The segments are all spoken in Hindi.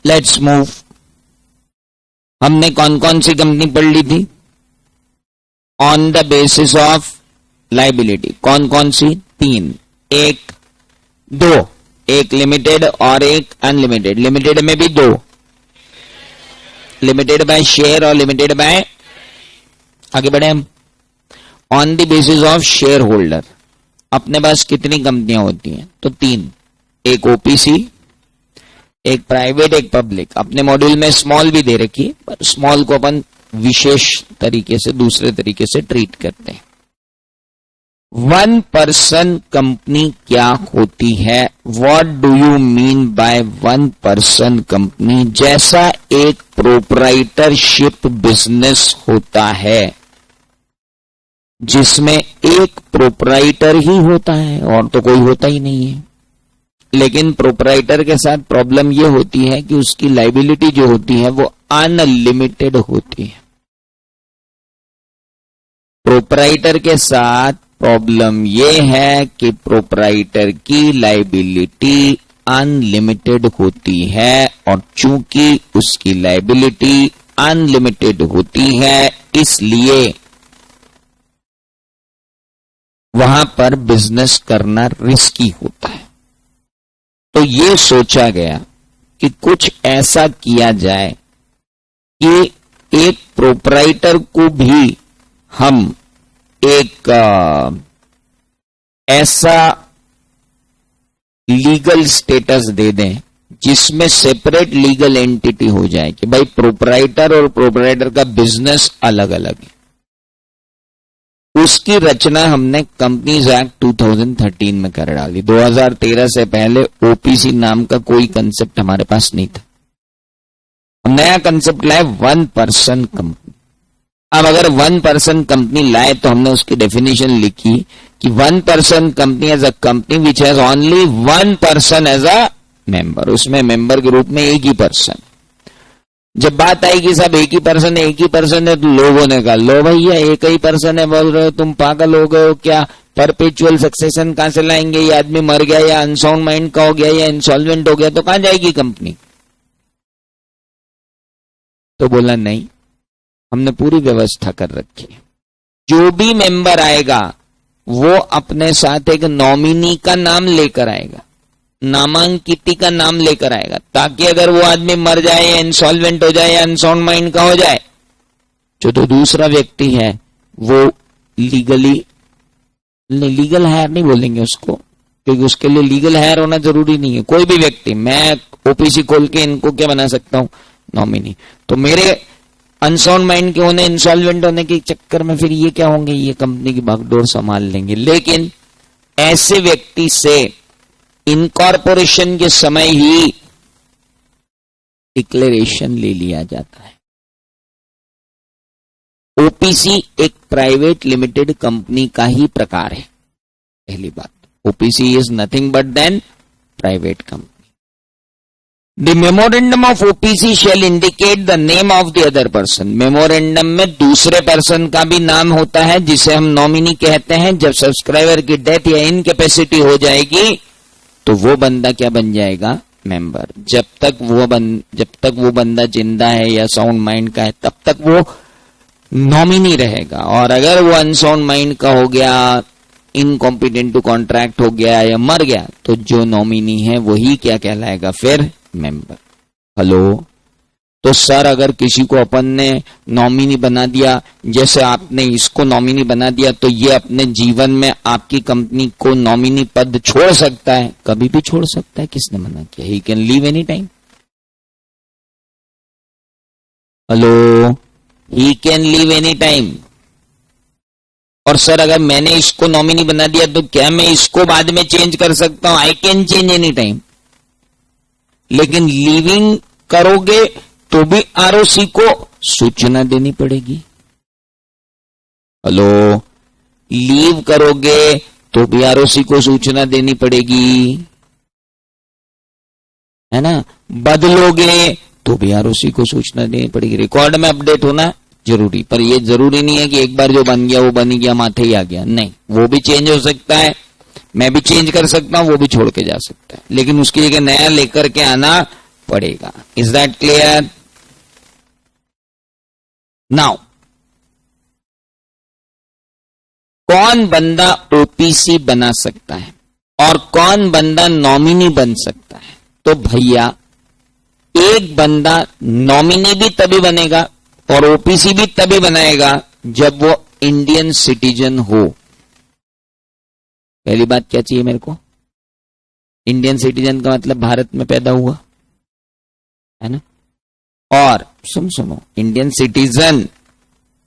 Let's move. हमने कौन कौन सी कंपनी पढ़ ली थी? On the basis of liability. कौन कौन सी? 3, 1, 2, एक लिमिटेड और एक अनलिमिटेड। लिमिटेड में भी 2, लिमिटेड बाय शेयर और लिमिटेड बाय, आगे बढ़े हम। On the basis of share holder अपने पास कितनी कंपनियां होती हैं? तो 3, एक ओपीसी, एक प्राइवेट, एक पब्लिक। अपने मॉड्यूल में स्मॉल भी दे रखी है, पर स्मॉल को अपन विशेष तरीके से, दूसरे तरीके से ट्रीट करते हैं। 1 पर्सन कंपनी क्या होती है? What do you mean by 1 person company? जैसा एक प्रोप्राइटरशिप बिजनेस होता है जिसमें एक प्रोप्राइटर ही होता है और तो कोई होता ही नहीं है, लेकिन प्रोप्राइटर के साथ प्रॉब्लम यह होती है कि उसकी लाइबिलिटी जो होती है वो अनलिमिटेड होती है। प्रोप्राइटर के साथ प्रॉब्लम यह है कि प्रोप्राइटर की लाइबिलिटी अनलिमिटेड होती है, और चूंकि उसकी लाइबिलिटी अनलिमिटेड होती है इसलिए वहां पर बिजनेस करना रिस्की होता है। तो ये सोचा गया कि कुछ ऐसा किया जाए कि एक प्रोप्राइटर को भी हम एक ऐसा लीगल स्टेटस दे दें जिसमें सेपरेट लीगल एंटिटी हो जाए कि भाई प्रोप्राइटर और प्रोप्राइटर का बिजनेस अलग अलग है। उसकी रचना हमने कंपनीज एक्ट 2013 में कर डाली। 2013 से पहले ओपीसी नाम का कोई कंसेप्ट हमारे पास नहीं था। हम नया कंसेप्ट लाए 1 पर्सन कंपनी। अब अगर 1 पर्सन कंपनी लाए तो हमने उसकी डेफिनेशन लिखी कि 1 person company as a company which has only 1 person as a member. उसमें मेंबर के रूप में एक ही पर्सन। जब बात आई कि साहब एक ही पर्सन है तो लोगों ने कहा लो भैया एक ही पर्सन है बोल रहे हो, तुम पागल हो गए हो क्या? परपेचुअल सक्सेशन कहां से लाएंगे? ये आदमी मर गया या अनसाउंड माइंड का हो गया या इंसॉल्वेंट हो गया तो कहां जाएगी कंपनी? तो बोला नहीं, हमने पूरी व्यवस्था कर रखी है। जो भी मेंबर आएगा वो अपने साथ एक नॉमिनी का नाम लेकर आएगा, नामांकित का नाम लेकर आएगा, ताकि अगर वो आदमी मर जाए या इंसॉल्वेंट हो जाए या अनसाउंड माइंड का हो जाए जो तो दूसरा व्यक्ति है वो लीगल हायर नहीं बोलेंगे उसको, क्योंकि उसके लिए लीगल हायर होना जरूरी नहीं है। कोई भी व्यक्ति, मैं ओपीसी खोल के इनको क्या बना सकता हूं? नॉमिनी। तो मेरे अनसाउंड माइंड के होने, इंसॉल्वेंट होने के चक्कर में फिर ये क्या होंगे? ये कंपनी की बागडोर संभाल लेंगे। लेकिन ऐसे व्यक्ति से इनकॉर्पोरेशन के समय ही डिक्लेरेशन ले लिया जाता है। ओपीसी एक प्राइवेट लिमिटेड कंपनी का ही प्रकार है। पहली बात, OPC is nothing but then private company. The memorandum of OPC shall indicate the name of the other person. Memorandum में दूसरे पर्सन का भी नाम होता है जिसे हम नॉमिनी कहते हैं। जब सब्सक्राइबर की डेथ या इनकैपेसिटी हो जाएगी तो वो बंदा क्या बन जाएगा? मेंबर। जब तक वो बंदा जिंदा है या साउंड माइंड का है तब तक वो नॉमिनी रहेगा, और अगर वो अनसाउंड माइंड का हो गया, इनकॉम्पिटेंट टू कॉन्ट्रैक्ट हो गया या मर गया तो जो नॉमिनी है वही क्या कहलाएगा? फिर मेंबर। हेलो, तो सर अगर किसी को अपन ने नॉमिनी बना दिया, जैसे आपने इसको नॉमिनी बना दिया, तो ये अपने जीवन में आपकी कंपनी को नॉमिनी पद छोड़ सकता है? कभी भी छोड़ सकता है। किसने मना किया? He can leave any time. Hello, he can leave any time. और सर अगर मैंने इसको नॉमिनी बना दिया तो क्या मैं इसको बाद में चेंज कर सकता हूं? I can change any time. लेकिन लीविंग करोगे तो भी आरओसी को सूचना देनी पड़ेगी। हेलो, लीव करोगे तो भी आरओसी को सूचना देनी पड़ेगी, है ना? बदलोगे तो भी आरओसी को सूचना देनी पड़ेगी। रिकॉर्ड में अपडेट होना जरूरी, पर यह जरूरी नहीं है कि एक बार जो बन गया वो बन गया, माथे ही आ गया। नहीं, वो भी चेंज हो सकता है, मैं भी चेंज कर सकता हूं, वो भी छोड़ के जा सकता है। लेकिन उसकी जगह नया लेकर के आना पड़ेगा. Is that clear? नाउ कौन बंदा ओपीसी बना सकता है और कौन बंदा नॉमिनी बन सकता है? तो भैया एक बंदा नॉमिनी भी तभी बनेगा और ओपीसी भी तभी बनाएगा जब वो इंडियन सिटीजन हो. पहली बात क्या चाहिए मेरे को? इंडियन सिटीजन का मतलब भारत में पैदा हुआ है ना. और सुनो, इंडियन सिटीजन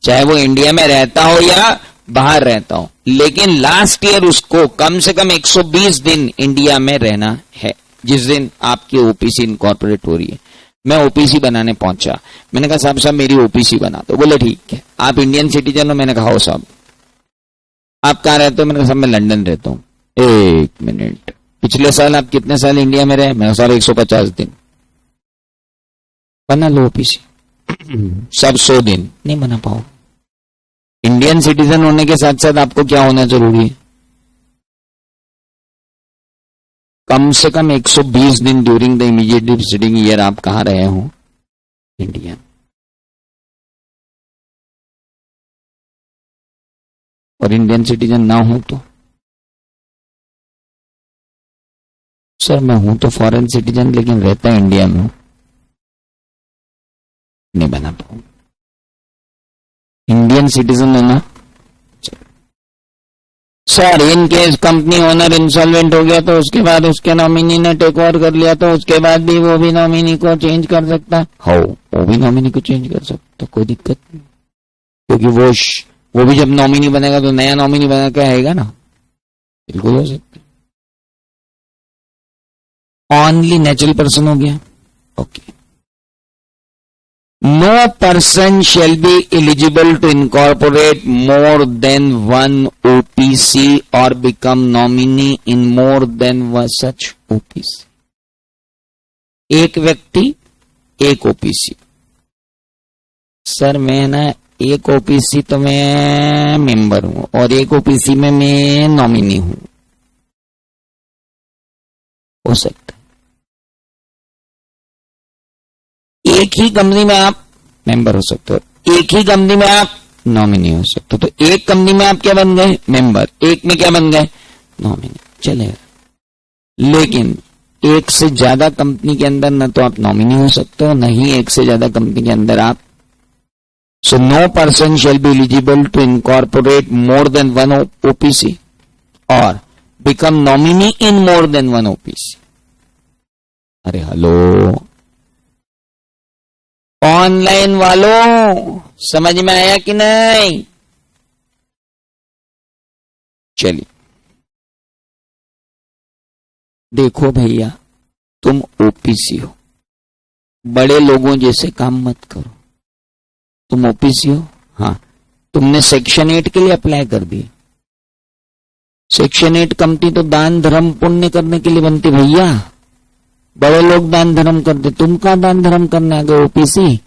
चाहे वो इंडिया में रहता हो या बाहर रहता हो, लेकिन लास्ट ईयर उसको कम से कम 120 दिन इंडिया में रहना है जिस दिन आपकी ओपीसी इनकॉर्पोरेट हो रही है. मैं ओपीसी बनाने पहुंचा, मैंने कहा साहब मेरी ओपीसी बना दो. बोले ठीक है. आप इंडियन सिटीजन हो? मैंने कहा हो साहब. आप कहाँ रहते हो? मैंने कहा साहब मैं लंदन रहता हूं. एक मिनट, पिछले साल आप कितने साल इंडिया में रहे? मैंने कहा 150 दिन. बना लो ओपीसी. सब 100 दिन नहीं बना पाओ. इंडियन सिटीजन होने के साथ साथ आपको क्या होना जरूरी है? कम से कम 120 दिन during the immediate preceding year आप कहां रहे हो? इंडिया. और इंडियन सिटीजन ना हो तो? सर मैं हूं तो फॉरेन सिटीजन लेकिन रहता इंडिया में हूं. नहीं बना पाऊं. इंडियन सिटीजन होना. Sir in case company owner insolvent हो गया तो उसके बाद उसके नॉमिनी ने टेक ओवर कर लिया तो उसके बाद भी वो भी नॉमिनी को चेंज कर सकता है. हो, वो भी नॉमिनी को चेंज कर सकता, कोई दिक्कत नहीं. क्योंकि वो भी जब नॉमिनी बनेगा तो नया नॉमिनी बना के आएगा ना. बिल्कुल हो सकता है. ओनली नेचुरल पर्सन हो गया. Okay. No person shall be eligible to incorporate more than one OPC or become nominee in more than one such OPC. एक व्यक्ति एक ओपीसी. सर मैं ना एक ओपीसी तो मैं मेंबर हूं और एक ओपीसी में मैं नॉमिनी हूं. हो सकता है. एक ही कंपनी में आप मेंबर हो सकते हो, एक ही कंपनी में आप नॉमिनी हो सकते हो. तो एक कंपनी में आप क्या बन गए? मेंबर. एक में क्या बन गए? नॉमिनी. चलेगा. लेकिन एक से ज्यादा कंपनी के अंदर न तो आप नॉमिनी हो सकते हो, न ही एक से ज्यादा कंपनी के अंदर आप. So no person shall be eligible to incorporate more than one OPC or become nominee in more than one OPC. अरे हेलो ऑनलाइन वालों, समझ में आया कि नहीं? चलिए देखो भैया, तुम ओपीसी हो, बड़े लोगों जैसे काम मत करो. तुम ओपीसी हो, हाँ, तुमने सेक्शन 8 के लिए अप्लाई कर दिया. सेक्शन 8 कंपनी तो दान धर्म पुण्य करने के लिए बनती भैया. बड़े लोग दान धर्म करते, तुम कहां दान धर्म करने आ गए? ओपीसी.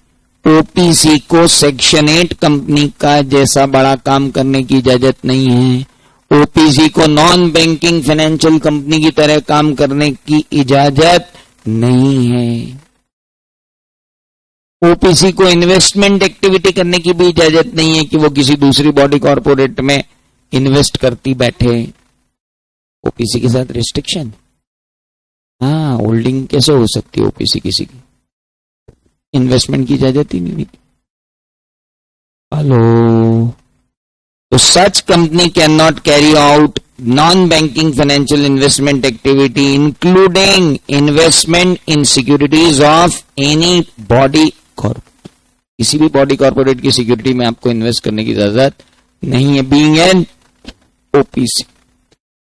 ओपीसी को सेक्शन 8 कंपनी का जैसा बड़ा काम करने की इजाजत नहीं है. ओपीसी को नॉन बैंकिंग फाइनेंशियल कंपनी की तरह काम करने की इजाजत नहीं है. ओपीसी को इन्वेस्टमेंट एक्टिविटी करने की भी इजाजत नहीं है कि वो किसी दूसरी बॉडी कॉर्पोरेट में इन्वेस्ट करती बैठे. ओपीसी के साथ रिस्ट्रिक्शन. हाँ, होल्डिंग कैसे हो सकती है ओपीसी किसी की? इन्वेस्टमेंट की इजाजत ही नहीं. हेलो. तो such company can not carry out non banking financial investment activity including investment in securities of any body corporate. किसी भी बॉडी कॉर्पोरेट की सिक्योरिटी में आपको इन्वेस्ट करने की इजाजत नहीं है. Being an OPC.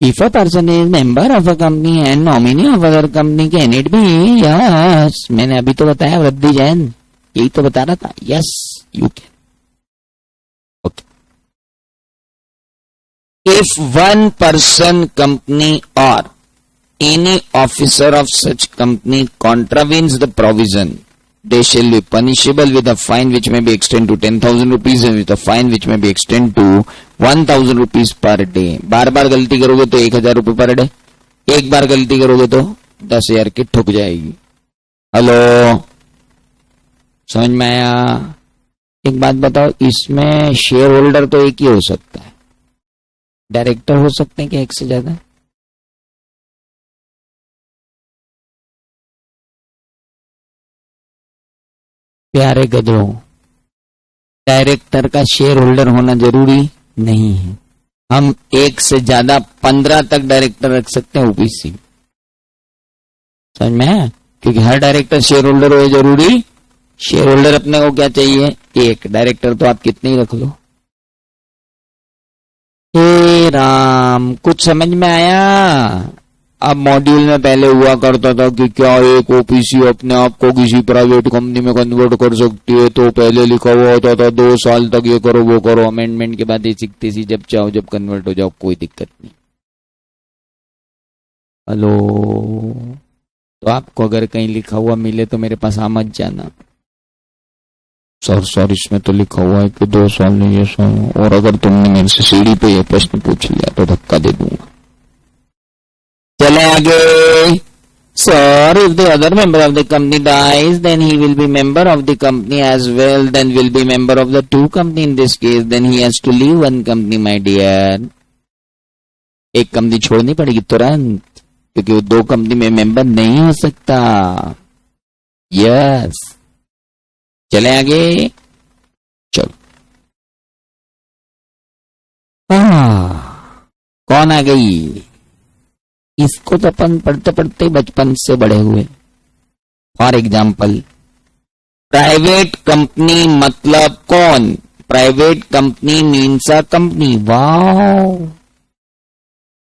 If a person is member of a company and nominee of other company, can it be? Yes. मैंने अभी तो बताया वृद्धि जैन, यही तो बता रहा था. Yes, you can. Okay. If one person, company or any officer of such company contravenes the provision, they shall be punishable with a fine which may be extended to 10,000 rupees and with a fine which may be extended to 1,000 rupees per day. बार बार गलती करोगे तो 1,000 रुपए पर डे. एक बार गलती करोगे तो 10,000 की ठुक जाएगी. हेलो, समझ में आया? एक बात बताओ, इसमें शेयर होल्डर तो एक ही हो सकता है, डायरेक्टर हो सकते हैं कि एक से ज्यादा? प्यारे गधों, डायरेक्टर का शेयर होल्डर होना जरूरी नहीं है। हम एक से ज्यादा 15 तक डायरेक्टर रख सकते हैं ओबीसी। समझ में है? क्योंकि हर डायरेक्टर शेयर होल्डर हो जरूरी। शेयर होल्डर अपने को क्या चाहिए? एक। डायरेक्टर तो आप कितने ही रख लो। हे राम, कुछ समझ में आया? अब मॉड्यूल में पहले हुआ करता था कि क्या एक ओपीसी अपने आप को किसी प्राइवेट कंपनी में कन्वर्ट कर सकती है, तो पहले लिखा हुआ होता था 2 साल तक ये करो वो करो, अमेंडमेंट के बाद ये सीखती सी, जब चाहो जब कन्वर्ट हो जाओ, कोई दिक्कत नहीं। हेलो, तो आपको अगर कहीं लिखा हुआ मिले तो मेरे पास आ मत जाना, सर इसमें तो लिखा हुआ है कि 2 साल नहीं ये साल, और अगर तुमने मेरे से सीढ़ी पे ये प्रश्न पूछ लिया तो धक्का दे दूंगा। चले आगे। Sir, if the other member of the company dies, then he will be member of the company as well, then will be member of the 2 company in this case, then he has to leave 1 company, my dear. एक कंपनी छोड़नी पड़ेगी तुरंत, क्योंकि वो 2 कंपनी में मेंबर नहीं हो सकता। यस, चले आगे। चलो, कौन आ गई? इसको तो अपन पढ़ते पढ़ते बचपन से बड़े हुए। फॉर एग्जाम्पल, प्राइवेट कंपनी मतलब कौन? Private company means a company. Wow,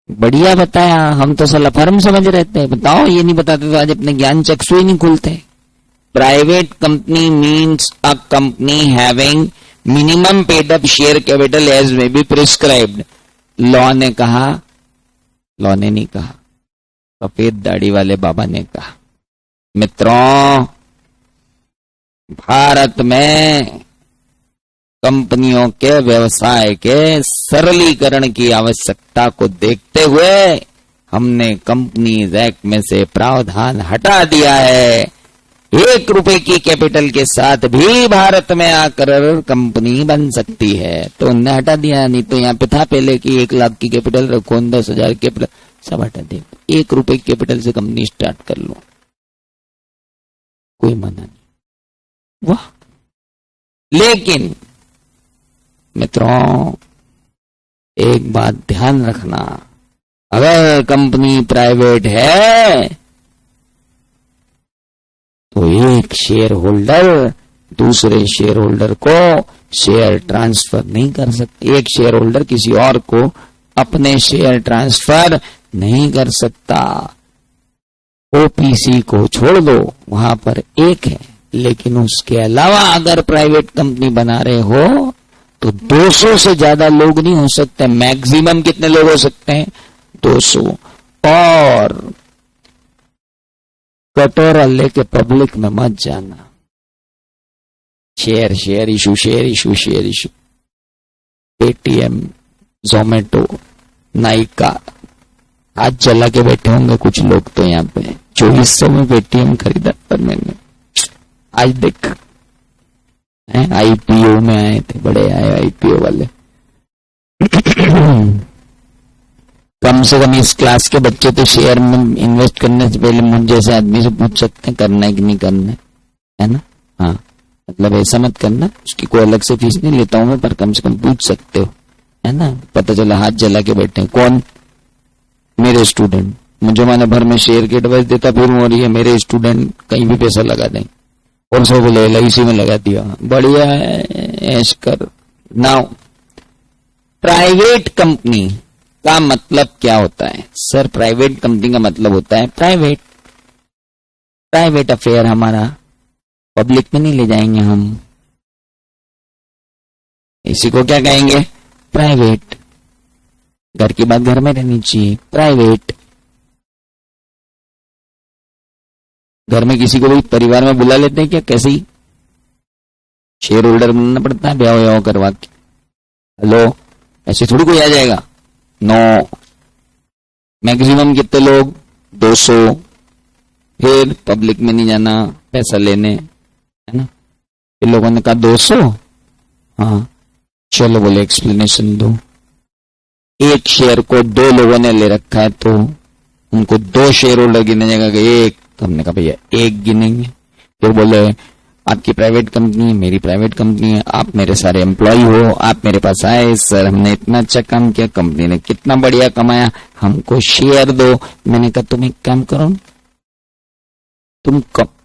बढ़िया बताया। हम तो साला फर्म समझ रहते हैं। बताओ, ये नहीं बताते तो आज अपने ज्ञान चक्षु ही नहीं खुलते। Private company means a company having minimum paid up share capital as may be prescribed. Law ने कहा, लॉ ने नहीं कहा, सफेद दाढ़ी वाले बाबा ने कहा। मित्रों, भारत में कंपनियों के व्यवसाय के सरलीकरण की आवश्यकता को देखते हुए हमने कंपनीज एक्ट में से प्रावधान हटा दिया है। 1 रुपए की कैपिटल के साथ भी भारत में आकर कंपनी बन सकती है, तो उन्हें हटा दिया। नहीं तो यहाँ पे था पहले कि 1 लाख की कैपिटल रखो, 10,000 कैपिटल, सब हटा दे। 1 रुपए की कैपिटल से कंपनी स्टार्ट कर लो, कोई मना नहीं। वाह! लेकिन मित्रों, एक बात ध्यान रखना, अगर कंपनी प्राइवेट है तो एक शेयर होल्डर दूसरे शेयर होल्डर को शेयर ट्रांसफर नहीं कर सकते। एक शेयर होल्डर किसी और को अपने शेयर ट्रांसफर नहीं कर सकता। ओपीसी को छोड़ दो, वहां पर एक है, लेकिन उसके अलावा अगर प्राइवेट कंपनी बना रहे हो तो 200 से ज्यादा लोग नहीं हो सकते। मैक्सिमम कितने लोग हो सकते हैं? 200। और कटोरा लेके पब्लिक में मत जाना। Share issue. Paytm, Zomato, Nykaa, आज चला के बैठे होंगे कुछ लोग तो यहाँ पे। 2400 में पेटीएम खरीदा पर मैंने, आज देख आईपीओ में आए थे, बड़े आए आईपीओ वाले। कम से कम इस क्लास के बच्चे तो शेयर में इन्वेस्ट करने से पहले मुझे जैसे आदमी से पूछ सकते हैं करना है कि नहीं करना है ना? हाँ, मतलब ऐसा मत करना, उसकी कोई अलग से फीस नहीं लेता हूं मैं, पर कम से कम पूछ सकते हो, है ना? पता चला हाथ जला के बैठे। कौन? मेरे स्टूडेंट। मुझे मैंने भर में शेयर की एडवाइस देता फिर हो रही है मेरे स्टूडेंट कहीं भी पैसा लगा दें, और सब बोले LIC में लगा दिया, बढ़िया है, ऐश कर। नाउ, प्राइवेट कंपनी का मतलब क्या होता है? सर, प्राइवेट कंपनी का मतलब होता है प्राइवेट अफेयर हमारा पब्लिक में नहीं ले जाएंगे हम। इसी को क्या कहेंगे? प्राइवेट। घर की बात घर में रहनी चाहिए, प्राइवेट। घर में किसी को भी परिवार में बुला लेते हैं क्या? कैसे ही शेयर होल्डर बनना पड़ता है ब्याह करवा के। हेलो, ऐसे थोड़ी कोई आ जाएगा। नो, मैक्सिमम कितने लोग? 200। फिर पब्लिक में नहीं जाना पैसा लेने, है ना। फिर लोगों ने कहा 200, हाँ चलो बोले एक्सप्लेनेशन दो। एक शेयर को 2 लोगों ने ले रखा है तो उनको 2 शेयर होल्डर गिने जाएगा कि एक, तो हमने कहा भैया एक गिनेंगे। फिर बोले आपकी प्राइवेट कंपनी है, मेरी प्राइवेट कंपनी है, आप मेरे सारे एम्प्लॉय हो, आप मेरे पास आए, सर हमने इतना अच्छा काम किया, कंपनी ने कितना बढ़िया कमाया, हमको शेयर दो। मैंने कहा तुम एक काम करो, तुम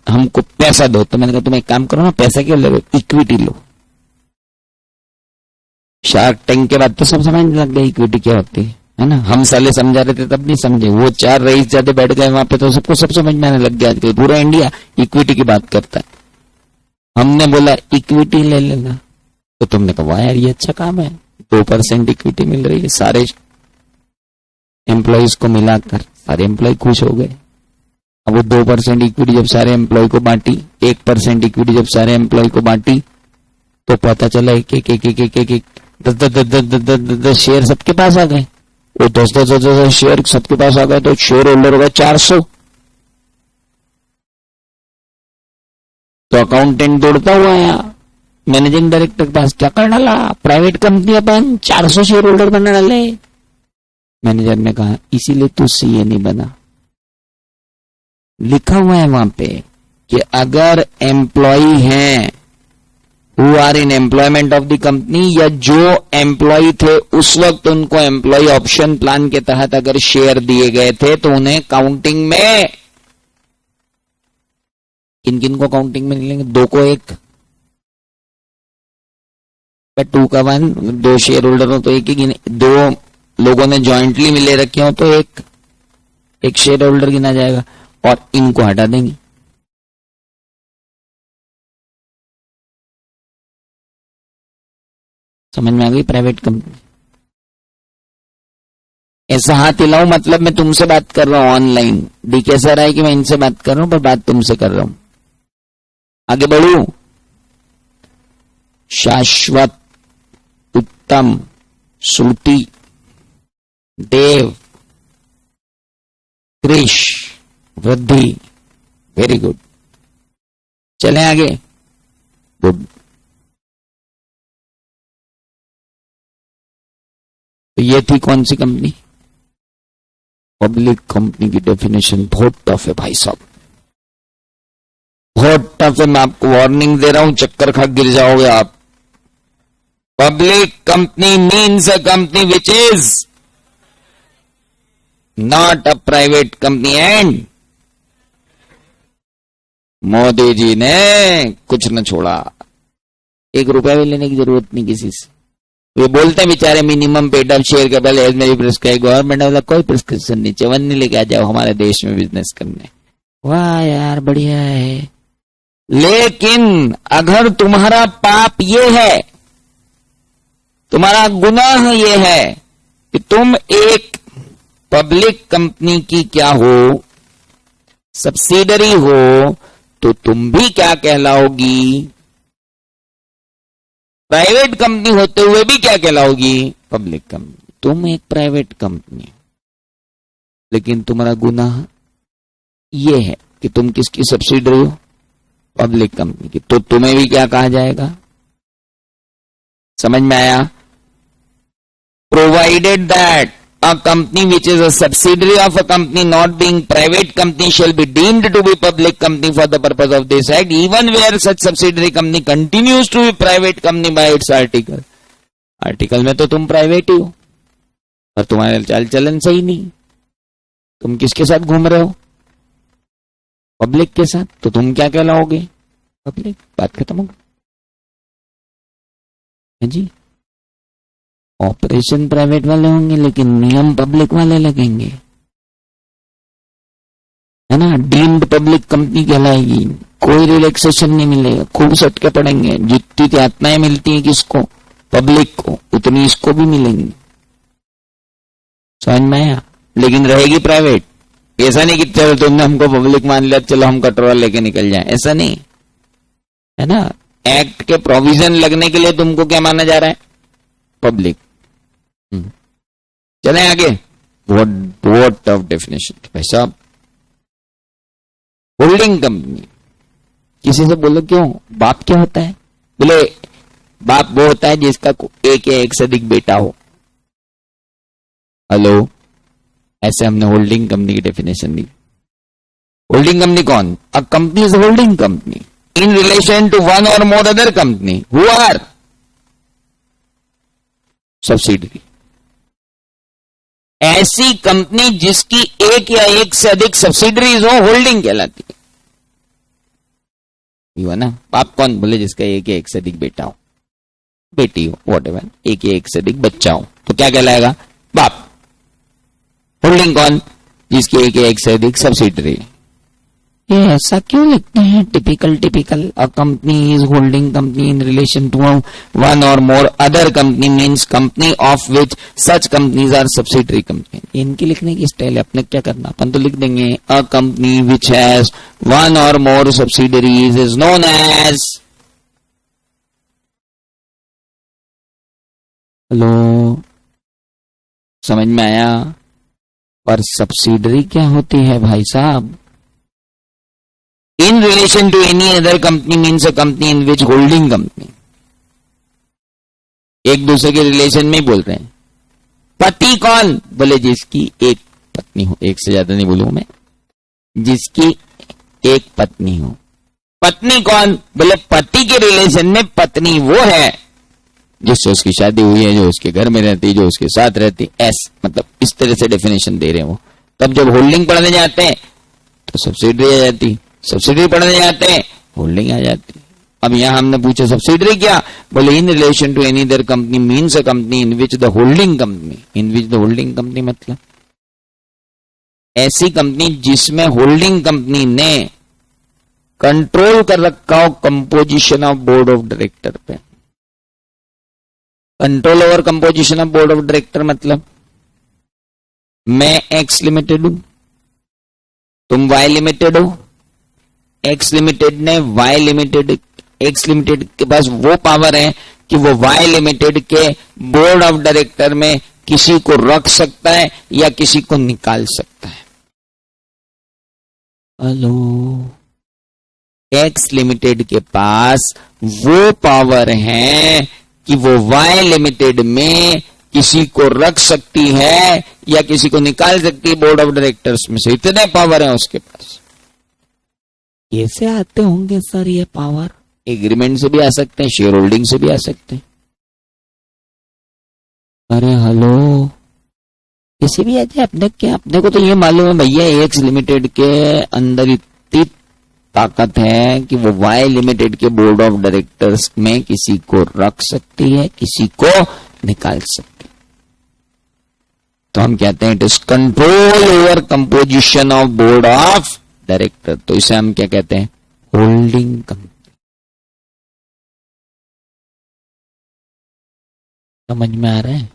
हमको पैसा दो। तो मैंने कहा तुम एक काम करो ना, पैसा क्यों ले लो, इक्विटी लो। शार्क टैंक के बाद तो सब समझ लग गया इक्विटी क्या होती है ना। हम साले समझा रहे थे तब नहीं समझे, वो 4 रईस ज्यादा बैठ गए वहां पे तो सबको सब समझ में आने लग गया। आजकल पूरा इंडिया इक्विटी की बात करता है। हमने बोला इक्विटी ले लेना, तो तुमने कहा यार ये अच्छा काम है, 2% इक्विटी मिल रही है, सारे एम्प्लॉयज को मिलाकर सारे एम्प्लॉय खुश हो गए। अब वो 2% इक्विटी जब सारे एम्प्लॉय को बांटी, 1% इक्विटी जब सारे एम्प्लॉय को बांटी, तो पता चला एक 10 शेयर सबके पास आ गए। वो 10 शेयर सबके पास आ गए तो शेयर होल्डर होगा 400। तो अकाउंटेंट दौड़ता हुआ आया मैनेजिंग डायरेक्टर के पास, क्या कर डाला, प्राइवेट कंपनी अपन 400 शेयर होल्डर बना डाले। मैनेजर ने कहा इसीलिए तू सीए नहीं बना, लिखा हुआ है वहां पे कि अगर एम्प्लॉई हैं who are in employment of the company, या जो एम्प्लॉय थे उस वक्त उनको एम्प्लॉय ऑप्शन प्लान के तहत अगर शेयर दिए गए थे तो उन्हें काउंटिंग में, किन किन को काउंटिंग में मिलेंगे, 2 को 1, 2 का 1, 2 शेयर होल्डर हो तो एक ही गिने, 2 लोगों ने ज्वाइंटली मिले रखे हो तो एक शेयर होल्डर गिना जाएगा, और इनको हटा देंगे। समझ में आ गई प्राइवेट कंपनी। ऐसा हाथ हिलाओ मतलब मैं तुमसे बात कर रहा हूं ऑनलाइन, दिख ऐसा रहा है कि मैं इनसे बात कर रहा हूं पर बात तुमसे कर रहा हूं। आगे बढ़ू। शाश्वत, उत्तम, श्रुति, देव, कृष, वृद्धि, वेरी गुड। चलें आगे। गुड। तो ये थी कौन सी कंपनी, पब्लिक कंपनी की डेफिनेशन बहुत टफ है भाई साहब, बहुत टफ है। मैं आपको वार्निंग दे रहा हूं, चक्कर खा गिर जाओगे आप। Public company means a company which is not a private company. And Modi ji ने कुछ न छोड़ा, 1 रुपया भी लेने की जरूरत नहीं किसी से। वे बोलते हैं बेचारे minimum paid up share capital as मेरी प्रिस्क्राइब, गवर्नमेंट वाला कोई प्रिस्क्रिप्शन नहीं, चवन्नी लेके आ जाओ हमारे देश में बिजनेस करने। वाह यार बढ़िया है, लेकिन अगर तुम्हारा पाप ये है, तुम्हारा गुनाह ये है कि तुम एक पब्लिक कंपनी की क्या हो, सब्सिडरी हो, तो तुम भी क्या कहलाओगी, प्राइवेट कंपनी होते हुए भी क्या कहलाओगी, पब्लिक कंपनी। तुम एक प्राइवेट कंपनी, लेकिन तुम्हारा गुनाह ये है कि तुम किसकी सब्सिडरी हो, पब्लिक कंपनी की, तो तुम्हें भी क्या कहा जाएगा। समझ में आया। Provided that a company which is a subsidiary of a company not being private company shall be deemed to be public company for the purpose of this act, even where such subsidiary company continues to be private company by its article। Article में तो तुम प्राइवेट ही हो पर तुम्हारा चाल चलन सही नहीं, तुम किसके साथ घूम रहे हो, पब्लिक के साथ, तो तुम क्या कहलाओगे, पब्लिक। बात खत्म हो गई जी। ऑपरेशन प्राइवेट वाले होंगे लेकिन नियम पब्लिक वाले लगेंगे, है ना। डीम्ड पब्लिक कंपनी कहलाएगी, कोई रिलैक्सेशन नहीं मिलेगा, खूब सटके पड़ेंगे। जितनी यातनाएं मिलती है किसको, पब्लिक को, उतनी इसको भी मिलेंगी। समझ में आया। लेकिन रहेगी प्राइवेट। ऐसा नहीं कि चलो तुमने हमको पब्लिक मान लिया, चलो हम कटोरा लेके निकल जाए, ऐसा नहीं है ना। एक्ट के प्रोविजन लगने के लिए तुमको क्या माना जा रहा है, पब्लिक। चलें आगे। बहुत टफ डेफिनेशन भाई साहब। Holding company. किसी से बोलो क्यों, बाप क्या होता है? बोले बाप वो होता है जिसका एक या एक से अधिक बेटा हो। हेलो, ऐसे हमने होल्डिंग कंपनी की डेफिनेशन दी। होल्डिंग कंपनी कौन? A company is holding company in relation to one और more other company who are subsidiary. ऐसी कंपनी जिसकी एक या एक से अधिक सब्सिडरीज हो होल्डिंग कहलाती है। हुआ ना? बाप कौन? बोले जिसका एक या एक से अधिक बेटा हो, बेटी हो, व्हाटएवर, एक या एक से अधिक बच्चा हो, तो क्या कहलाएगा? बाप। होल्डिंग कौन? जिसकी एक या एक से अधिक सब्सिडरी। ये ऐसा क्यों लिखते हैं? Typical a company is holding company in relation to one और more other company means company of which such companies are subsidiary company. इनकी लिखने की स्टाइल है, अपने क्या करना, अपन तो लिख देंगे a company which has one और more subsidiaries is known as. Hello, समझ में आया? पर सब्सिडरी क्या होती है भाई साहब? In relation to any other company means a company in which holding company. एक दूसरे के रिलेशन में ही बोल रहे हैं। पति कौन? बोले जिसकी एक पत्नी हो, एक से ज्यादा नहीं बोलूं मैं, जिसकी एक पत्नी हो। पत्नी कौन? बोले पति के रिलेशन में पत्नी वो है जिससे उसकी शादी हुई है, जो उसके घर में रहती है, जो उसके साथ रहती है। मतलब इस तरह से डेफिनेशन दे रहे हैं वो। तब जब होल्डिंग पढ़ने जाते हैं तो सब्सिडरी आ जाती, सब्सिडरी पढ़ने जाते हैं होल्डिंग आ जाती। अब यहां हमने पूछा सब्सिडरी क्या? बोले in relation to any other company means a company in which the holding company, in which the holding company मतलब ऐसी कंपनी जिसमें होल्डिंग कंपनी ने कंट्रोल कर रखा हो composition of board of director पे। Control over composition of board of director मतलब मैं एक्स लिमिटेड हूं, तुम वाई लिमिटेड हो। एक्स लिमिटेड ने वाई लिमिटेड, एक्स लिमिटेड के पास वो पावर है कि वो वाई लिमिटेड के बोर्ड ऑफ डायरेक्टर में किसी को रख सकता है या किसी को निकाल सकता है। हेलो, एक्स लिमिटेड के पास वो पावर है कि वो वाई लिमिटेड में किसी को रख सकती है या किसी को निकाल सकती है बोर्ड ऑफ डायरेक्टर्स में से। इतने पावर है उसके पास। कैसे आते होंगे सर ये पावर? एग्रीमेंट से भी आ सकते हैं, शेयर होल्डिंग से भी आ सकते हैं। अरे हेलो, किसी भी आ जाए, अपने क्या, अपने को तो ये मालूम है भैया एक्स लिमिटेड के अंदर इतनी ताकत है कि वो वाई लिमिटेड के बोर्ड ऑफ डायरेक्टर्स में किसी को रख सकती है, किसी को निकाल सकती है। तो हम कहते हैं it is control over composition of board of director. तो इसे हम क्या कहते हैं? Holding company. समझ में आ रहा है?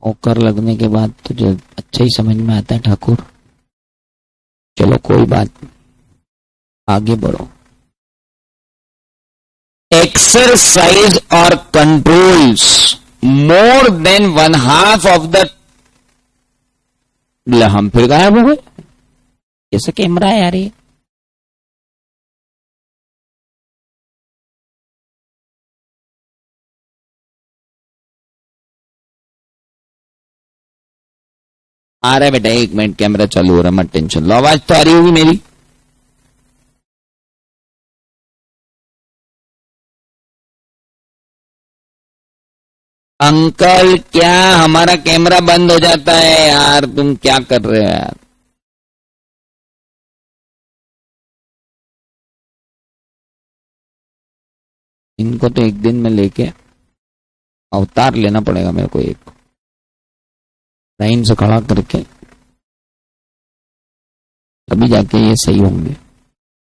ओकर लगने के बाद तो जो अच्छा ही समझ में आता है ठाकुर। चलो कोई बात नहीं, आगे बढ़ो। एक्सरसाइज और controls more than one half of the. हम फिर गायब हो गए, कैसे कैमरा है यार ये? आ रहा है बेटा, एक मिनट, कैमरा चालू हो रहा है, मत टेंशन लो। आवाज तो आ रही होगी मेरी? अंकल क्या हमारा कैमरा बंद हो जाता है यार? तुम क्या कर रहे हो यार? इनको तो एक दिन में लेके अवतार लेना पड़ेगा मेरे को, एक लाइन से खड़ा करके, तभी जाके ये सही होंगे।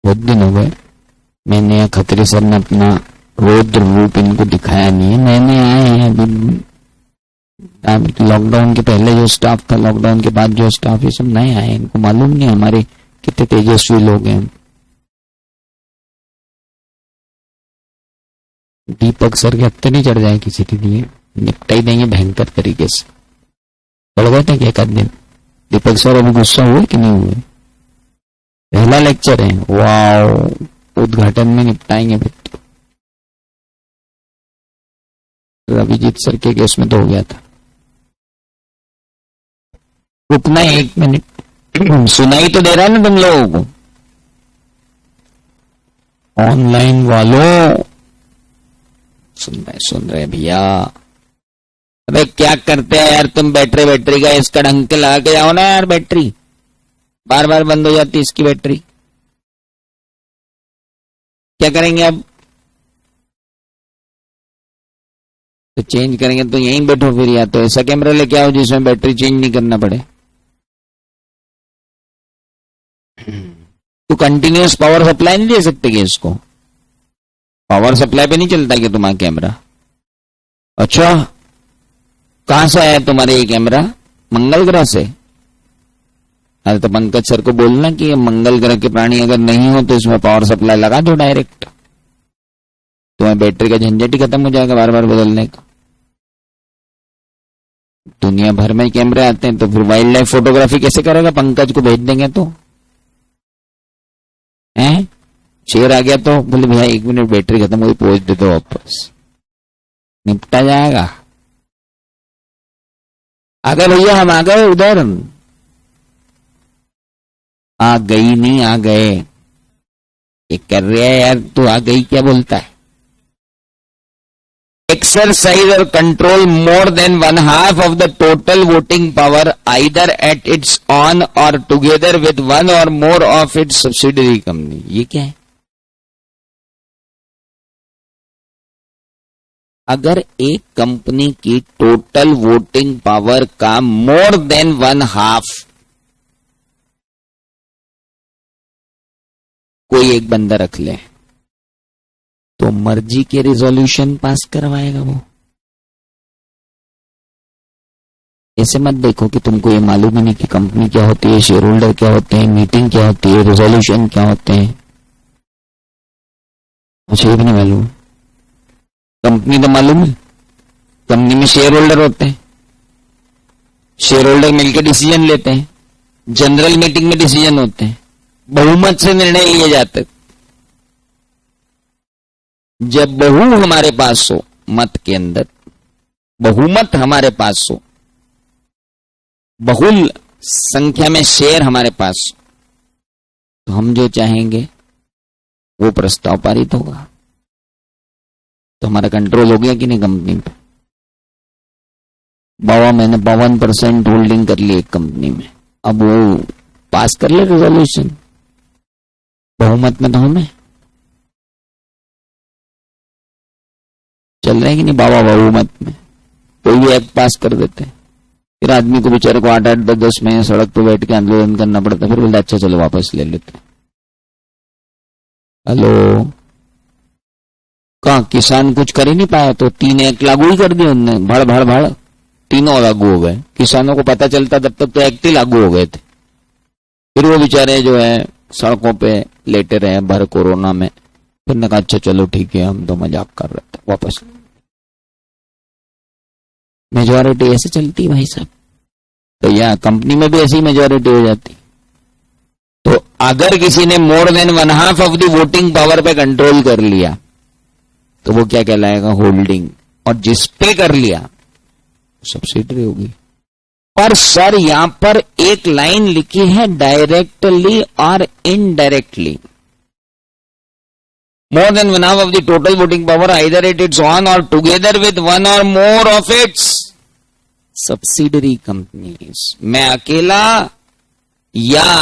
बहुत दिन हो गए मैंने या खत्री सर ने अपना रौद्र रूप इनको दिखाया नहीं है। नए नए आए हैं अभी, लॉकडाउन के पहले जो स्टाफ था, लॉकडाउन के बाद जो स्टाफ, ये सब नए आए हैं। इनको मालूम नहीं हमारे कितने तेजस्वी लोग हैं। दीपक सर के हत्ते नहीं चढ़ जाए किसी के लिए, निपटा ही देंगे भयंकर तरीके से। चढ़ गए थे एक आध दिन। दीपक सर अभी गुस्सा हुए कि नहीं हुए? पहला लेक्चर है, वाह, उद्घाटन में निपटाएंगे फिर तो। रविजीत सर के केस में तो हो गया था। रुकना 1 मिनट, सुनाई तो दे रहा है ना तुम लोगों को? ऑनलाइन वालों सुन रहे भैया। अबे क्या करते हैं यार तुम, बैटरी का इसका ढंग के लगा के जाओ ना यार। बैटरी बार बार बंद हो जाती है इसकी बैटरी। क्या करेंगे अब? तो चेंज करेंगे तो यहीं बैठो फिर, या तो ऐसा कैमरा लेके आओ जिसमें बैटरी चेंज नहीं करना पड़े। तो कंटिन्यूअस पावर सप्लाई नहीं दे सकते कि इसको? पावर सप्लाई पे नहीं चलता कि तुम्हारा कैमरा? अच्छा, कहां से आया तुम्हारे ये कैमरा? मंगल ग्रह से? अरे तो पंकज सर को बोलना कि मंगल ग्रह के प्राणी अगर नहीं हो तो इसमें पावर सप्लाई लगा दो डायरेक्ट, तुम्हें बैटरी का झंझट ही खत्म हो जाएगा बार बार बदलने का। दुनिया भर में कैमरे आते हैं तो फिर वाइल्ड लाइफ फोटोग्राफी कैसे करेगा? पंकज को भेज देंगे तो हैं? शेर आ गया तो बोले भैया 1 मिनट बैटरी खत्म हो गई, पहुंच दे दो वापस, निपटा जाएगा। आ गए भैया, हम आ गए उधर। आ गई नहीं, आ गए। ये कर रहे हैं यार, तू आ गई क्या बोलता है? Exercise or control more than 1/2 of the total voting power either at its own or together with one or more of its subsidiary company। ये क्या है? अगर एक कंपनी की टोटल वोटिंग पावर का मोर देन 1/2 कोई एक बंदा रख ले तो मर्जी के रिजोल्यूशन पास करवाएगा वो। ऐसे मत देखो कि तुमको ये मालूम ही नहीं कि कंपनी क्या होती है, शेयर होल्डर क्या होते हैं, मीटिंग क्या होती है, रिजोल्यूशन क्या होते हैं। अच्छा ये भी नहीं मालूम? कंपनी तो मालूम है, कंपनी में शेयर होल्डर होते हैं, शेयर होल्डर मिलकर डिसीजन लेते हैं, जनरल मीटिंग में डिसीजन होते हैं, बहुमत से निर्णय लिए जाते। जब बहु हमारे पास हो, मत के अंदर बहुमत हमारे पास हो, बहुल संख्या में शेयर हमारे पास हो, तो हम जो चाहेंगे वो प्रस्ताव पारित होगा। तो हमारा कंट्रोल हो गया कि नहीं कंपनी पे? बाबा मैंने 52% होल्डिंग कर ली एक कंपनी में, अब वो पास कर ले रिजोल्यूशन, बहुमत में तो हमें चल रहे हैं कि नहीं बाबा? बहुमत में कोई भी एक्ट पास कर देते हैं, फिर आदमी को बेचारे को 8-8, 10-10 महीने सड़क पे बैठ के आंदोलन करना पड़ता है, फिर बोलते अच्छा चलो वापस ले लेते। हेलो, कहा किसान कुछ कर ही नहीं पाया तो 3 एक्ट लागू ही कर दिए उनने, भड़ भड़ भड़ तीनों लागू हो गए। किसानों को पता चलता तब तक तो एक्ट ही लागू हो गए थे, फिर वो बेचारे जो है सड़कों पे लेटे रहे भर कोरोना में। फिर ने कहा अच्छा चलो ठीक है, हम तो मजाक कर रहे थे, वापस। मेजॉरिटी ऐसे चलती भाई साहब, तो यहाँ कंपनी में भी ऐसी मेजॉरिटी हो जाती। तो अगर किसी ने more than 1/2 of the voting power पे कंट्रोल कर लिया तो वो क्या कहलाएगा? होल्डिंग। और जिस पे कर लिया सब्सिडरी होगी। पर सर यहां पर एक लाइन लिखी है डायरेक्टली और indirectly. More than 1/2 of the total voting power either at its own or together with one or more of its subsidiary companies। मैं अकेला या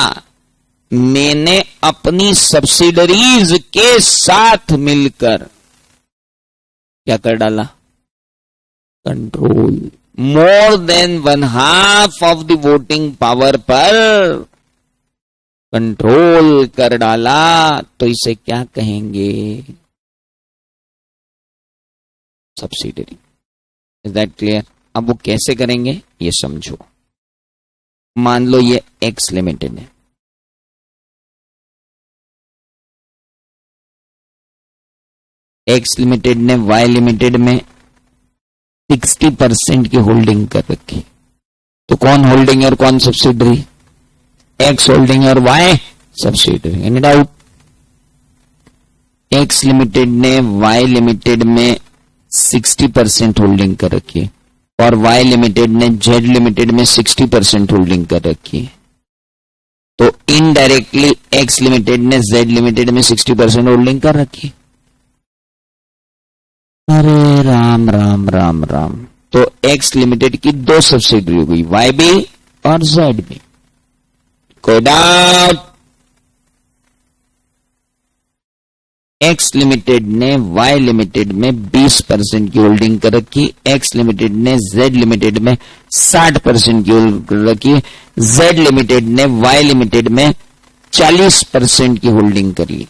मैंने अपनी सब्सिडरीज के साथ मिलकर क्या कर डाला? Control. More than 1/2 of the voting power पर कंट्रोल कर डाला तो इसे क्या कहेंगे? सब्सिडरी। Is that clear? अब वो कैसे करेंगे ये समझो। मान लो ये एक्स लिमिटेड है, एक्स लिमिटेड ने वाई लिमिटेड में 60% की होल्डिंग कर रखी। तो कौन होल्डिंग और कौन सब्सिडरी? एक्स होल्डिंग और Y subsidiary. Any doubt? X limited ने वाई लिमिटेड में 60% होल्डिंग कर रखी है और वाई लिमिटेड ने जेड लिमिटेड में 60% होल्डिंग कर रखी है, तो इनडायरेक्टली एक्स लिमिटेड ने जेड लिमिटेड में 60% होल्डिंग कर रखी है। अरे राम राम राम राम। तो एक्स लिमिटेड की दो सब्सिडरी हो गई, वाई भी और जेड भी। कोई डाउट? एक्स लिमिटेड ने वाई लिमिटेड में 20% की होल्डिंग कर रखी, एक्स लिमिटेड ने जेड लिमिटेड में 60% की होल्डिंग कर रखी, जेड लिमिटेड ने वाई लिमिटेड में 40% की होल्डिंग कर ली।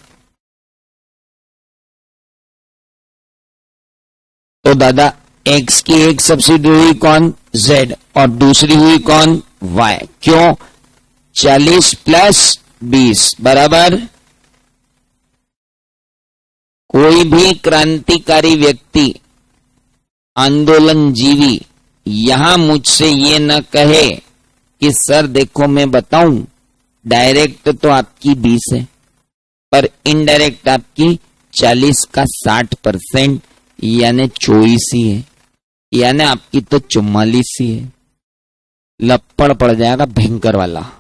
तो दादा एक्स की एक सब्सिडरी हुई कौन? जेड, और दूसरी हुई कौन? वाई। क्यों? 40 प्लस 20 बराबर। कोई भी क्रांतिकारी व्यक्ति, आंदोलन जीवी यहां मुझसे ये न कहे कि सर देखो मैं बताऊं, डायरेक्ट तो आपकी 20 है पर इनडायरेक्ट आपकी 40 का 60% यानी 24 ही है, यानी आपकी तो 44 ही है। लपड़ पड़ जाएगा भयंकर वाला।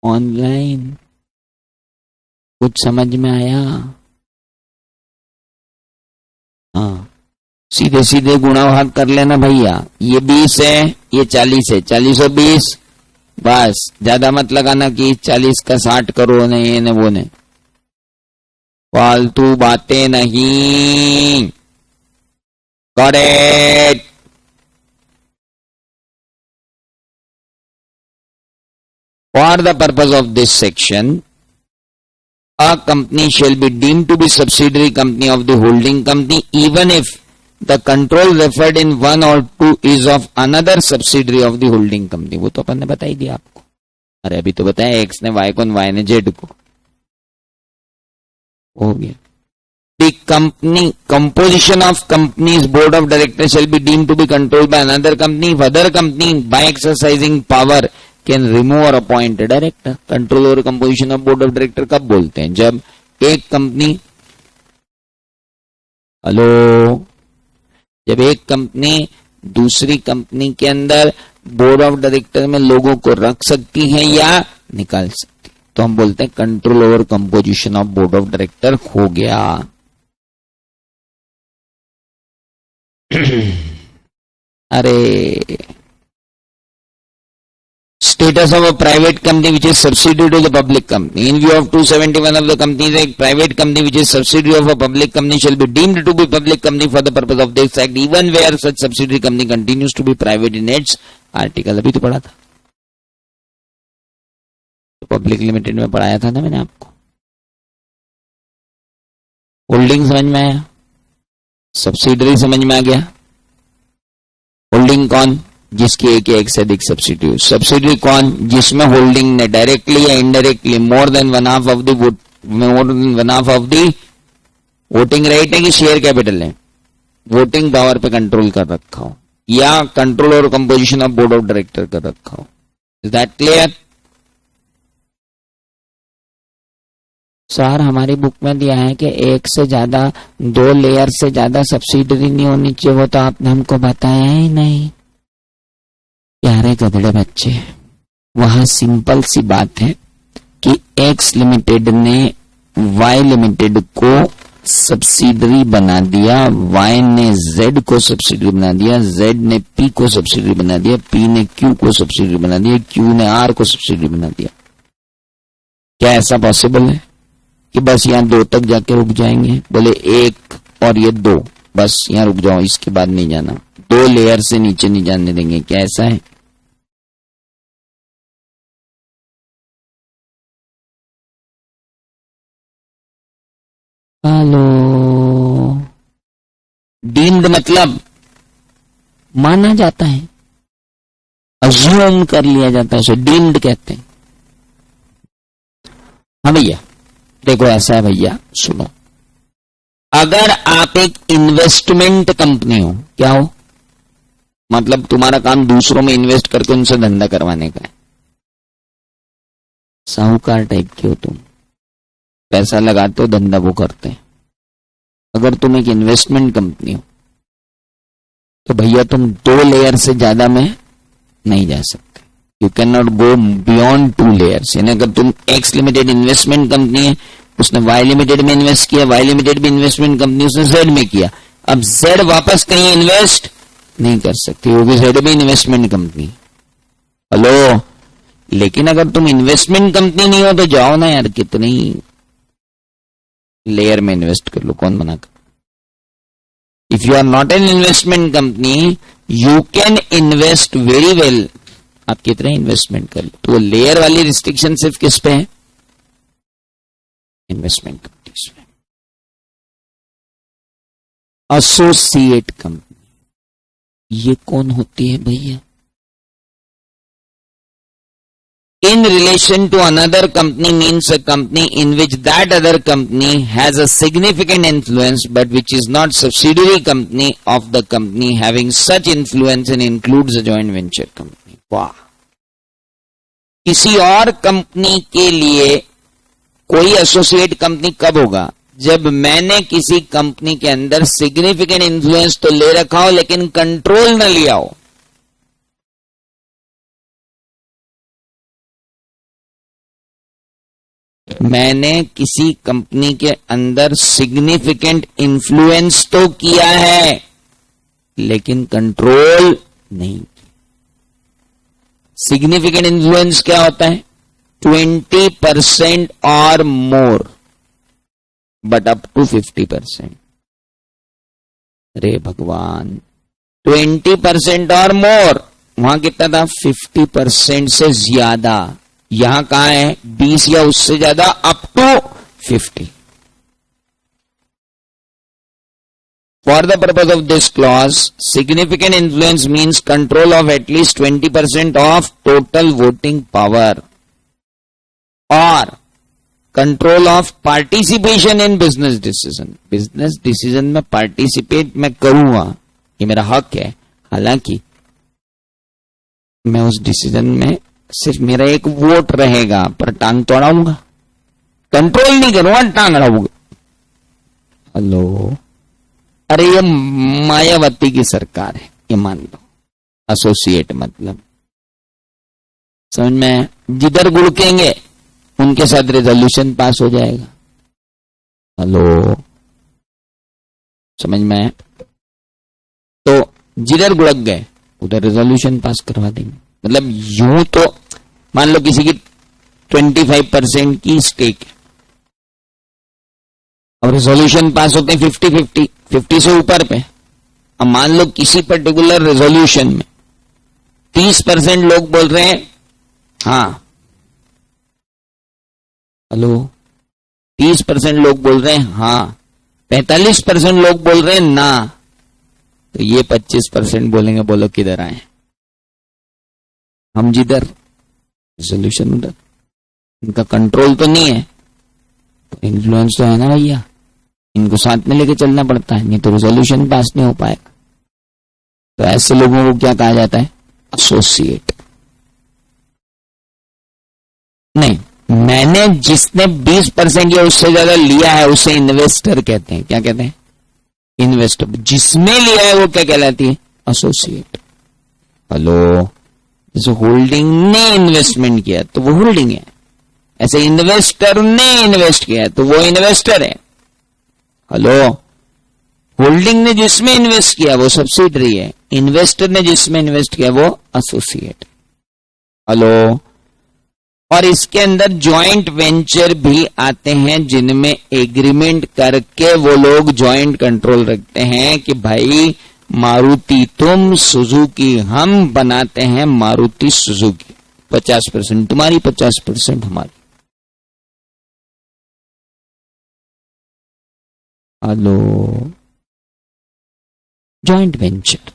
ऑनलाइन कुछ समझ में आया? हाँ, सीधे सीधे गुणा भाग कर लेना भैया। ये 20 है, ये 40 है, 40 और 20, बस ज्यादा मत लगाना कि 40 का 60 करो ने ये ने वो ने, फालतू बातें नहीं। Correct. For the purpose of this section, a company shall be deemed to be subsidiary company of the holding company even if the control referred in one or two is of another subsidiary of the holding company। वो तो अपन ने बता ही दिया आपको। अरे अभी तो बताया एक्स ने वाई को, वाई ने जेड को। हो गया। The company composition of company's board of directors shall be deemed to be controlled by another company if other company by exercising power can remove और अपॉइंट डायरेक्टर। कंट्रोल और composition of board of director कब बोलते हैं? जब एक कंपनी, हेलो, जब एक कंपनी दूसरी कंपनी के अंदर बोर्ड ऑफ डायरेक्टर में लोगों को रख सकती है या निकाल सकती है, तो हम बोलते हैं control over composition of board of director हो गया। अरे status of a private company which is subsidiary to the public company in view of 271 of the companies act, private company which is subsidiary of a public company shall be deemed to be public company for the purpose of this act even where such subsidiary company continues to be private in its article। अभी तो पढ़ा था, तो पब्लिक लिमिटेड में पढ़ाया था ना मैंने आपको। होल्डिंग समझ में आया, सब्सिडरी समझ में आ गया। होल्डिंग कौन? जिसकी एक से अधिक सब्सिडी। सब्सिडी कौन? जिसमें होल्डिंग ने डायरेक्टली या indirectly more than one half of the voting right है कि शेयर कैपिटल है, वोटिंग पावर पे कंट्रोल कर रखा हो या कंट्रोल और composition of board of director कर रखा हो। Is that clear? सर हमारी बुक में दिया है कि एक से ज्यादा, 2 लेयर से ज्यादा सब्सिडरी नहीं होनी चाहिए, वो तो आपने हमको बताया ही नहीं। प्यारे गधड़े बच्चे, वहां सिंपल सी बात है कि एक्स लिमिटेड ने वाई लिमिटेड को सब्सिडरी बना दिया, वाई ने जेड को सब्सिडरी बना दिया, जेड ने पी को सब्सिडरी बना दिया, पी ने क्यू को सब्सिडरी बना दिया, क्यू ने आर को सब्सिडरी बना दिया। क्या ऐसा पॉसिबल है कि बस यहां 2 तक जाके रुक जाएंगे? बोले 1 और ये 2, बस यहां रुक जाओ, इसके बाद नहीं जाना, 2 लेयर से नीचे नहीं जाने देंगे। क्या ऐसा है? हेलो, डीम्ड मतलब माना जाता है, अज्यूम कर लिया जाता है, उसे डीम्ड कहते हैं। हाँ भैया देखो ऐसा है भैया, सुनो, अगर आप एक इन्वेस्टमेंट कंपनी हो, क्या हो? मतलब तुम्हारा काम दूसरों में इन्वेस्ट करके उनसे धंधा करवाने का है। साहूकार टाइप के हो तुम, पैसा लगाते हो, धंधा वो करते हैं। अगर तुम एक इन्वेस्टमेंट कंपनी हो तो भैया तुम 2 लेयर से ज्यादा में नहीं जा सकते। You can not go beyond 2 layers. यानी अगर तुम एक्स लिमिटेड इन्वेस्टमेंट कंपनी है, उसने वाई लिमिटेड में इन्वेस्ट किया, वाई लिमिटेड भी इन्वेस्टमेंट कंपनी उसने जेड में किया, अब जेड वापस कहीं इन्वेस्ट नहीं कर सकती, वो भी जेड में इन्वेस्टमेंट कंपनी। हेलो, लेकिन अगर तुम इन्वेस्टमेंट कंपनी नहीं हो तो जाओ ना यार, कितनी लेयर में इन्वेस्ट कर लो, कौन मना कर। If you are not an investment company you can invest very well, आप कितने इन्वेस्टमेंट कर लो। तो वो लेयर वाली रिस्ट्रिक्शन सिर्फ किस पे है? इन्वेस्टमेंट कंपनीज में। एसोसिएट कंपनी, ये कौन होती है भैया? In relation to another company means a company in which that other company has a significant influence but which is not subsidiary company of the company having such influence and includes a joint venture company. वाह, किसी और कंपनी के लिए कोई एसोसिएट कंपनी कब होगा? जब मैंने किसी कंपनी के अंदर सिग्निफिकेंट इन्फ्लुएंस तो ले रखा हो लेकिन कंट्रोल न लिया हो। मैंने किसी कंपनी के अंदर सिग्निफिकेंट इन्फ्लुएंस तो किया है लेकिन कंट्रोल नहीं। सिग्निफिकेंट इन्फ्लुएंस क्या होता है? 20% और मोर बट अप टू 50%। अरे भगवान, 20% और मोर, वहां कितना था? 50% से ज्यादा। यहां कहां है? 20 या उससे ज्यादा, up to 50। For the purpose of this clause, significant influence means control of at least 20% of total voting power or control of participation in business decision. Business decision में participate मैं करूंगा, ये मेरा हक है, हालांकि मैं उस डिसीजन में सिर्फ मेरा एक वोट रहेगा पर टांग तो अड़ाऊंगा, कंट्रोल नहीं करूंगा, टांग अड़ाऊंगा। हेलो, अरे ये मायावती की सरकार है, ये मान लो। एसोसिएट मतलब समझ में, जिधर गुड़केंगे उनके साथ रेजोल्यूशन पास हो जाएगा। हेलो, समझ में? तो जिधर गुड़क गए उधर रेजोल्यूशन पास करवा देंगे। मतलब यूं तो मान लो किसी की 25% की स्टेक है, अब रेजोल्यूशन पास होते हैं 50-50, 50 से ऊपर पे। अब मान लो किसी पर्टिकुलर रेजोल्यूशन में 30% लोग बोल रहे हैं हाँ, हेलो, 30% लोग बोल रहे हैं हाँ, 45% लोग बोल रहे हैं ना, तो ये 25% बोलेंगे बोलो किधर आए, हम जिधर, रेजोल्यूशन उधर। इनका कंट्रोल तो नहीं है, तो इन्फ्लुएंस तो है ना भैया, इनको साथ में लेके चलना पड़ता है, नहीं तो रेजोल्यूशन पास नहीं हो पाएगा। तो ऐसे लोगों को क्या कहा जाता है? एसोसिएट। नहीं, मैंने जिसने 20% या उससे ज्यादा लिया है उसे इन्वेस्टर कहते हैं। क्या कहते हैं? इन्वेस्टर। जिसमें लिया है वो क्या कहलाती है? एसोसिएट। हेलो, जैसे होल्डिंग ने इन्वेस्टमेंट किया तो वो होल्डिंग है, ऐसे इन्वेस्टर ने इन्वेस्ट किया तो वो इन्वेस्टर है। हेलो, होल्डिंग ने जिसमें इन्वेस्ट किया वो सब्सिडरी है, इन्वेस्टर ने जिसमें इन्वेस्ट किया वो एसोसिएट। हेलो, और इसके अंदर जॉइंट वेंचर भी आते हैं जिनमें एग्रीमेंट करके वो लोग जॉइंट कंट्रोल रखते हैं कि भाई मारुति तुम, सुजुकी हम, बनाते हैं मारुति सुजुकी, 50% तुम्हारी 50% हमारी। हेलो, जॉइंट वेंचर,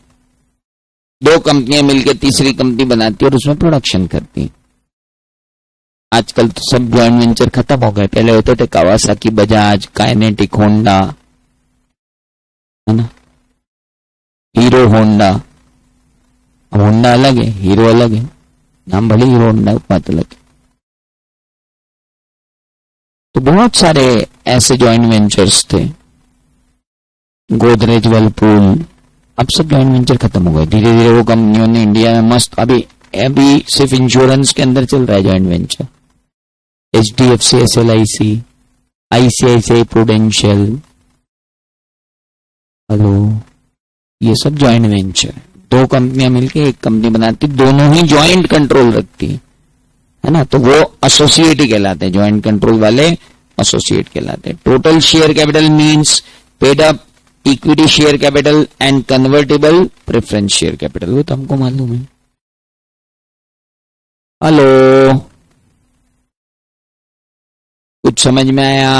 2 कंपनियां मिलकर तीसरी कंपनी बनाती है और उसमें प्रोडक्शन करती है। आजकल तो सब जॉइंट वेंचर खत्म हो गए, पहले होते थे कावासाकी, बजाज, काइनेटिक, होंडा, है ना, हीरो होंडा, अब होंडा अलग है, हीरो अलग है, नाम भले हीरो होंडा, बात अलग है। तो बहुत सारे ऐसे जॉइंट वेंचर्स थे, गोदरेज, वर्लपूल, अब सब जॉइंट वेंचर खत्म हो गए। धीरे धीरे वो कंपनियों ने इंडिया में मस्त, अभी सिर्फ इंश्योरेंस के अंदर चल रहा है joint venture. HDFC, SLIC, ICICI prudential, hello, ये सब जॉइंट वेंचर। दो कंपनियां मिलकर एक कंपनी बनाती, दोनों ही जॉइंट कंट्रोल रखती है ना, तो वो एसोसिएट ही कहलाते हैं, जॉइंट कंट्रोल वाले एसोसिएट कहलाते हैं। Total share capital means paid up equity share capital and convertible preference share capital, वो तो हमको मालूम है। हेलो, कुछ समझ में आया?